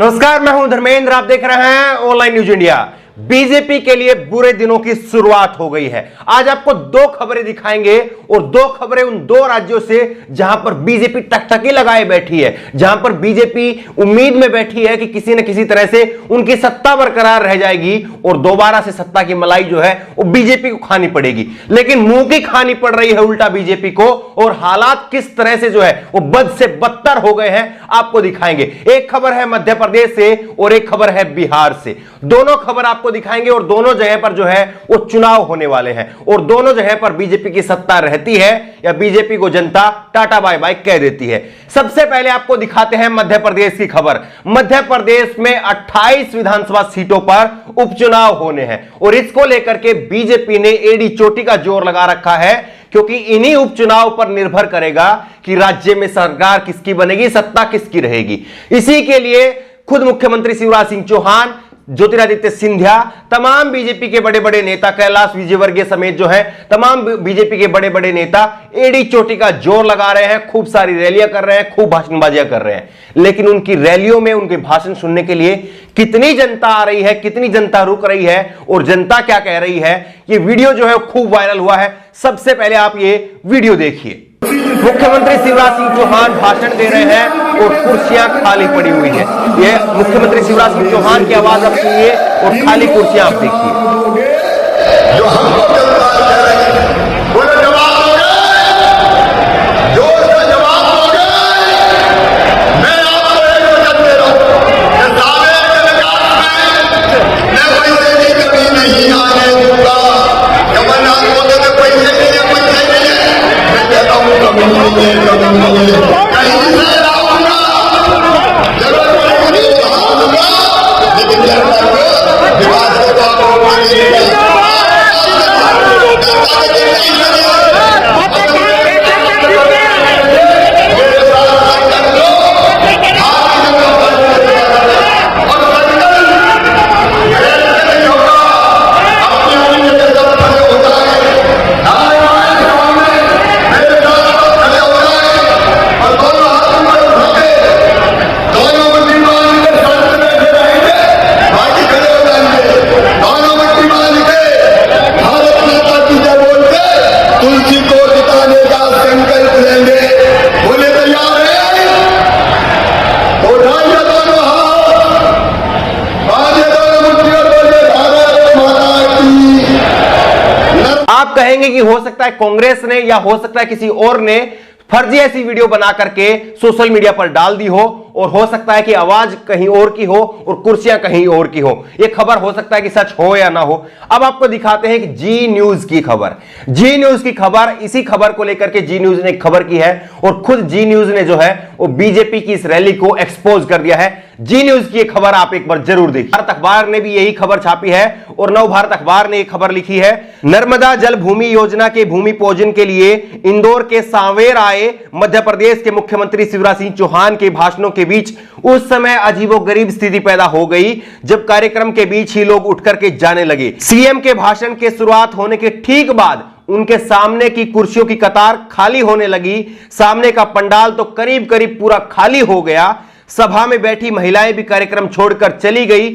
नमस्कार, मैं हूं धर्मेंद्र। आप देख रहे हैं ऑनलाइन न्यूज इंडिया। बीजेपी के लिए बुरे दिनों की शुरुआत हो गई है। आज आपको दो खबरें दिखाएंगे और दो खबरें उन दो राज्यों से जहां पर बीजेपी टकटकी लगाए बैठी है, जहां पर बीजेपी उम्मीद में बैठी है कि किसी न किसी तरह से उनकी सत्ता बरकरार रह जाएगी और दोबारा से सत्ता की मलाई जो है वो बीजेपी को खानी पड़ेगी। लेकिन मुंह की खानी पड़ रही है उल्टा बीजेपी को, और हालात किस तरह से जो है वो बद से बदतर हो गए हैं आपको दिखाएंगे। एक खबर है मध्य प्रदेश से और एक खबर है बिहार से। दोनों खबर आपको दिखाएंगे और दोनों जगह पर जो है वो चुनाव होने वाले हैं और दोनों जगह पर बीजेपी की सत्ता रहती है या बीजेपी को जनता टाटा बाय बाय कह देती है। सबसे पहले आपको दिखाते हैं मध्य प्रदेश की खबर। मध्य प्रदेश में 28 विधानसभा सीटों पर उपचुनाव होने हैं और इसको लेकर के बीजेपी ने एड़ी चोटी का जोर लगा रखा है, क्योंकि इन्हीं उपचुनाव पर निर्भर करेगा कि राज्य में सरकार किसकी बनेगी, सत्ता किसकी रहेगी। इसी के लिए खुद मुख्यमंत्री शिवराज सिंह चौहान, ज्योतिरादित्य सिंधिया, तमाम बीजेपी के बड़े बड़े नेता, कैलाश विजयवर्गीय समेत जो है तमाम बीजेपी के बड़े बड़े नेता एड़ी चोटी का जोर लगा रहे हैं, खूब सारी रैलियां कर रहे हैं, खूब भाषणबाजियां कर रहे हैं। लेकिन उनकी रैलियों में उनके भाषण सुनने के लिए कितनी जनता आ रही है, कितनी जनता रुक रही है और जनता क्या कह रही है, ये वीडियो जो है खूब वायरल हुआ है। सबसे पहले आप ये वीडियो देखिए। मुख्यमंत्री शिवराज सिंह चौहान भाषण दे रहे हैं और कुर्सियां खाली पड़ी हुई है। यह मुख्यमंत्री शिवराज सिंह चौहान की आवाज आप सुनिए और खाली कुर्सियां आप देखिए। जो हमको बोले जवाब दोगे, जोर से जवाब दोगे। मैं आपको एक वचन दे रहा हूं कि सारे के विकास में मैं पैसे की कमी नहीं आने दूंगा। कमलनाथ बोलते थे पैसे के लिए पैसे के लिए, मैं कहता हूं कमी नहीं कहीं से लाऊंगा, जरूरत पड़ेगी वहां दूंगा, लेकिन जनता को विकास को तो आपको नहीं। आप कहेंगे कि हो सकता है कांग्रेस ने या हो सकता है किसी और ने फर्जी ऐसी वीडियो बना करके सोशल मीडिया पर डाल दी हो, और हो सकता है कि आवाज कहीं और की हो और कुर्सियां कहीं और की हो। यह खबर हो सकता है कि सच हो या ना हो। अब आपको दिखाते हैं कि जी न्यूज की खबर। जी न्यूज की खबर, इसी खबर को लेकर के जी न्यूज ने खबर की है और खुद जी न्यूज ने जो है वो बीजेपी की इस रैली को एक्सपोज कर दिया है। जी न्यूज की खबर आप एक बार जरूर देखिए। भारत अखबार ने भी यही खबर छापी है और नव भारत अखबार ने यह खबर लिखी है। नर्मदा जल भूमि योजना के भूमि पूजन के लिए इंदौर के सांवेर आए मध्य प्रदेश के मुख्यमंत्री शिवराज सिंह चौहान के भाषणों के बीच उस समय अजीबोगरीब स्थिति पैदा हो गई, जब कार्यक्रम के बीच ही लोग उठ करके जाने लगे। सीएम के भाषण के शुरुआत होने के ठीक बाद उनके सामने की कुर्सियों की कतार खाली होने लगी। सामने का पंडाल तो करीब करीब पूरा खाली हो गया। सभा में बैठी महिलाएं भी कार्यक्रम छोड़कर चली गई।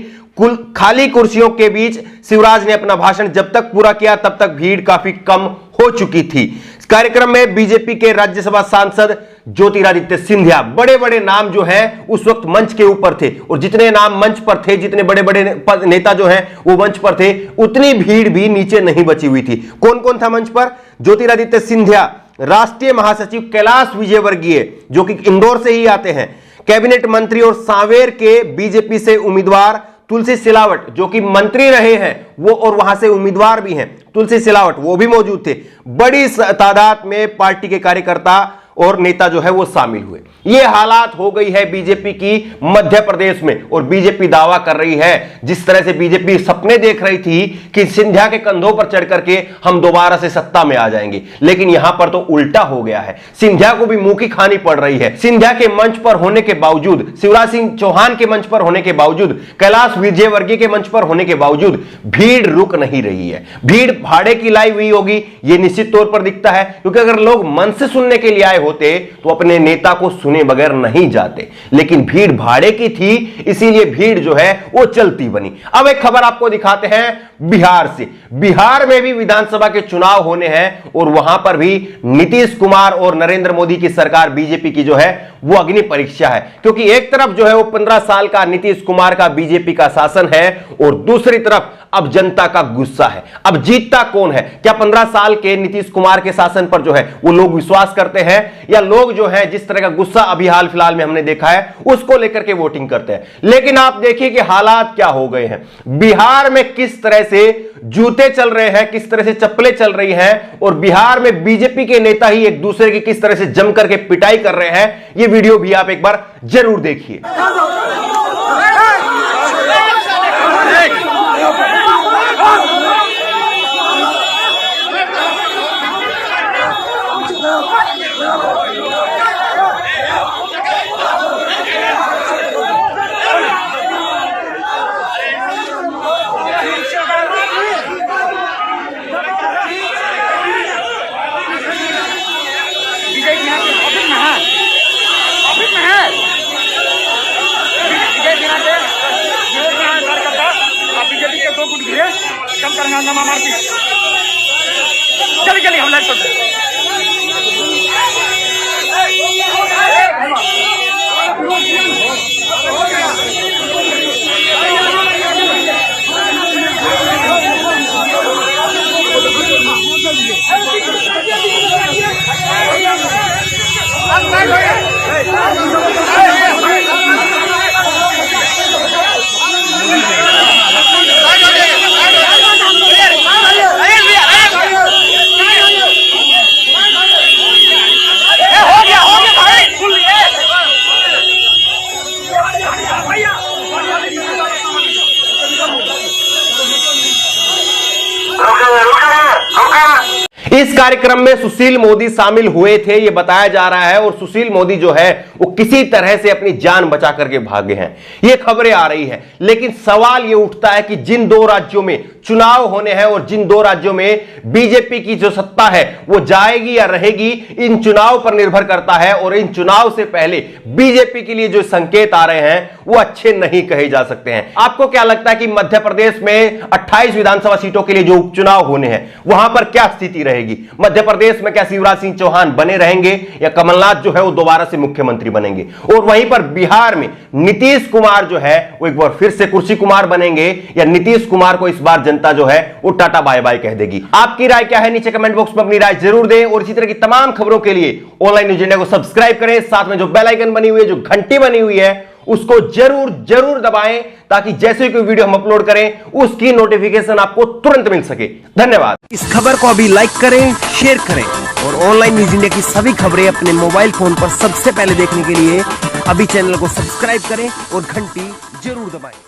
खाली कुर्सियों के बीच शिवराज ने अपना भाषण जब तक पूरा किया तब तक भीड़ काफी कम हो चुकी थी। कार्यक्रम में बीजेपी के राज्यसभा सांसद ज्योतिरादित्य सिंधिया, बड़े बड़े नाम जो हैं उस वक्त मंच के ऊपर थे, और जितने नाम मंच पर थे, जितने बड़े बड़े नेता जो हैं वो मंच पर थे, उतनी भीड़ भी नीचे नहीं बची हुई थी। कौन कौन था मंच पर? ज्योतिरादित्य सिंधिया, राष्ट्रीय महासचिव कैलाश विजयवर्गीय जो कि इंदौर से ही आते हैं, कैबिनेट मंत्री और सांवेर के बीजेपी से उम्मीदवार तुलसी सिलावट जो कि मंत्री रहे हैं वो और वहां से उम्मीदवार भी हैं, तुलसी सिलावट वो भी मौजूद थे। बड़ी तादाद में पार्टी के कार्यकर्ता और नेता जो है वो शामिल हुए। ये हालात हो गई है बीजेपी की मध्य प्रदेश में, और बीजेपी दावा कर रही है, जिस तरह से बीजेपी सपने देख रही थी कि सिंधिया के कंधों पर चढ़ करके हम दोबारा से सत्ता में आ जाएंगे, लेकिन यहां पर तो उल्टा हो गया है। सिंधिया को भी मुंह की खानी पड़ रही है। सिंधिया के मंच पर होने के बावजूद, शिवराज सिंह चौहान के मंच पर होने के बावजूद, कैलाश विजयवर्गीय के मंच पर होने के बावजूद भीड़ रुक नहीं रही है। भीड़ भाड़े की लाई हुई होगी, यह निश्चित तौर पर दिखता है, क्योंकि अगर लोग मन से सुनने के लिए आए होते तो अपने नेता को सुने बगैर नहीं जाते, लेकिन भीड़ भाड़े की थी, इसीलिए भीड़ जो है वो चलती बनी। अब एक खबर आपको दिखाते हैं बिहार से। बिहार में भी विधानसभा के चुनाव होने हैं और वहां पर भी नीतीश कुमार और नरेंद्र मोदी की सरकार बीजेपी की जो है वो अग्नि परीक्षा है, क्योंकि एक तरफ जो है वो 15 साल का नीतीश कुमार का बीजेपी का शासन है और दूसरी तरफ अब जनता का गुस्सा है। अब जीतता कौन है? क्या 15 साल के नीतीश कुमार के शासन पर जो है वो लोग विश्वास करते हैं, या लोग जो है जिस तरह का गुस्सा अभी हाल फिलहाल में हमने देखा है उसको लेकर के वोटिंग करते हैं? लेकिन आप देखिए कि हालात क्या हो गए हैं। बिहार में किस तरह से जूते चल रहे हैं, किस तरह से चप्पलें चल रही हैं, और बिहार में बीजेपी के नेता ही एक दूसरे की किस तरह से जम करके पिटाई कर रहे हैं। यह वीडियो भी आप एक बार जरूर देखिए। कम करना मारती चली चली हम लाइट इस कार्यक्रम में सुशील मोदी शामिल हुए थे, यह बताया जा रहा है, और सुशील मोदी जो है वो किसी तरह से अपनी जान बचा करके भागे हैं, ये खबरें आ रही हैं। लेकिन सवाल यह उठता है कि जिन दो राज्यों में चुनाव होने हैं और जिन दो राज्यों में बीजेपी की जो सत्ता है वो जाएगी या रहेगी, इन चुनाव पर निर्भर करता है। और इन चुनाव से पहले बीजेपी के लिए जो संकेत आ रहे हैं वो अच्छे नहीं कहे जा सकते हैं। आपको क्या लगता है कि मध्य प्रदेश में 28 विधानसभा सीटों के लिए जो उपचुनाव होने हैं वहां पर क्या स्थिति रहेगी? मध्य प्रदेश में क्या शिवराज सिंह चौहान बने रहेंगे या कमलनाथ जो है वो दोबारा से मुख्यमंत्री बनेंगे? और वहीं पर बिहार में नीतीश कुमार जो है वो एक बार फिर से कुर्सी कुमार बनेंगे या नीतीश कुमार को इस बार जनता जो है वो टाटा बाय बाय कह देगी? आपकी राय क्या है? नीचे कमेंट बॉक्स में अपनी राय जरूर दें। और इसी तरह की तमाम खबरों के लिए ऑनलाइन न्यूज इंडिया को सब्सक्राइब करें, साथ में जो बेल आइकन बनी हुई है, जो घंटी बनी हुई है, उसको जरूर जरूर दबाएं, ताकि जैसे कोई वीडियो हम अपलोड करें उसकी नोटिफिकेशन आपको तुरंत मिल सके। धन्यवाद। इस खबर को अभी लाइक करें, शेयर करें और ऑनलाइन न्यूज इंडिया की सभी खबरें अपने मोबाइल फोन पर सबसे पहले देखने के लिए अभी चैनल को सब्सक्राइब करें और घंटी जरूर दबाएं।